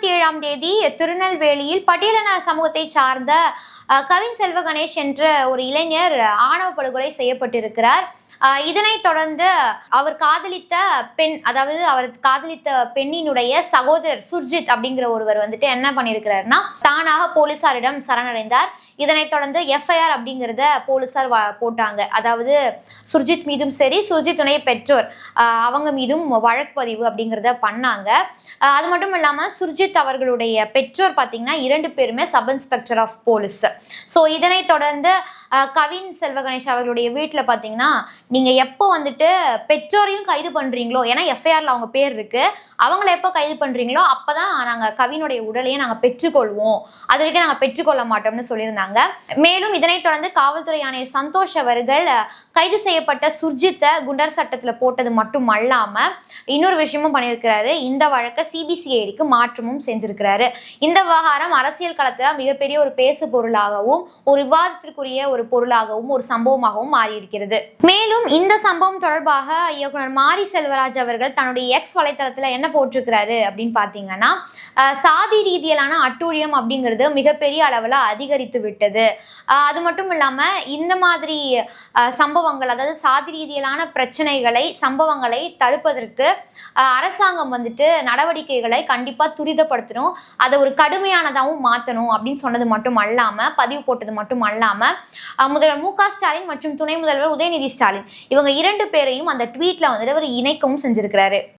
27ஆம் தேதி திருநெல்வேலியில் பட்டியலின சமூகத்தை சார்ந்த கவின் செல்வ கணேஷ் என்ற ஒரு இளைஞர் ஆணவ படுகொலை செய்யப்பட்டிருக்கிறார். இதனைத் தொடர்ந்து அவர் காதலித்த பெண், அதாவது அவர் காதலித்த பெண்ணினுடைய சகோதரர் சுர்ஜித் அப்படிங்கிற ஒருவர் வந்துட்டு என்ன பண்ணியிருக்கிறாருன்னா, தானாக போலீசாரிடம் சரணடைந்தார். இதனைத் தொடர்ந்து எஃப்ஐஆர் அப்படிங்கிறத போலீசார் போட்டாங்க. அதாவது சுர்ஜித் மீதும் சரி, சுர்ஜித்துடைய பெற்றோர் அவங்க மீதும் வழக்கு பதிவு அப்படிங்கிறத பண்ணாங்க. அது மட்டும் இல்லாமல் சுர்ஜித் அவர்களுடைய பெற்றோர் பார்த்தீங்கன்னா 2 பேருமே sub inspector of police. So இதனைத் தொடர்ந்து கவின் செல்வ கணேஷ் அவர்களுடைய வீட்டில் பார்த்தீங்கன்னா, நீங்கள் எப்போ வந்துட்டு பெற்றோரையும் கைது பண்ணுறீங்களோ, ஏன்னா எஃப்ஐஆரில் அவங்க பேர் இருக்கு, அவங்கள எப்போ கைது பண்ணுறீங்களோ அப்போ தான் நாங்கள் கவினுடைய உடலையே நாங்கள் பெற்றுக்கொள்வோம், அது வரைக்கும் நாங்கள் பெற்றுக்கொள்ள மாட்டோம்னு சொல்லியிருந்தாங்க. மேலும் இதனைத் தொடர்ந்து காவல்துறை ஆணையர் சந்தோஷ் அவர்கள் கைது செய்யப்பட்ட சுர்ஜித்தை குண்டர் சட்டத்தில் போட்டது மட்டும் அல்லாமல் இன்னொரு விஷயமும் பண்ணியிருக்கிறாரு. இந்த வழக்கை சிபிசிஐடிக்கு மாற்றமும் செஞ்சிருக்கிறாரு. இந்த விவகாரம் அரசியல் களத்தில் மிகப்பெரிய ஒரு பேசு பொருளாகவும் ஒரு விவாதத்திற்குரிய ஒரு பொருளாகவும் ஒரு சம்பவமாகவும் மாறியிருக்கிறது. மேலும் இந்த சம்பவம் தொடர்பாக இயக்குனர் மாரி செல்வராஜ் அவர்கள் தன்னுடைய எக்ஸ் வலைத்தளத்தில் என்ன போட்டிருக்கிறாரு அப்படின்னு பார்த்தீங்கன்னா, சாதி ரீதியிலான அட்டூழியம் அப்படிங்கிறது மிகப்பெரிய அளவில் அதிகரித்து விட்டது. அது மட்டும் இல்லாமல் இந்த மாதிரி சம்பவங்கள், அதாவது சாதி ரீதியிலான பிரச்சனைகளை சம்பவங்களை தடுப்பதற்கு அரசாங்கம் வந்துட்டு நடவடிக்கைகளை கண்டிப்பாக துரிதப்படுத்தணும், அதை ஒரு கடுமையானதாகவும் மாற்றணும் அப்படின்னு சொன்னது மட்டும் அல்லாமல், பதிவு போட்டது மட்டும் அல்லாமல், முதல்வர் மு.க. ஸ்டாலின் மற்றும் துணை முதல்வர் உதயநிதி ஸ்டாலின் இவங்க 2 பேரையும் அந்த ட்வீட்ல வந்துட்டு அவர் இணைக்கவும் செஞ்சிருக்கிறாரு.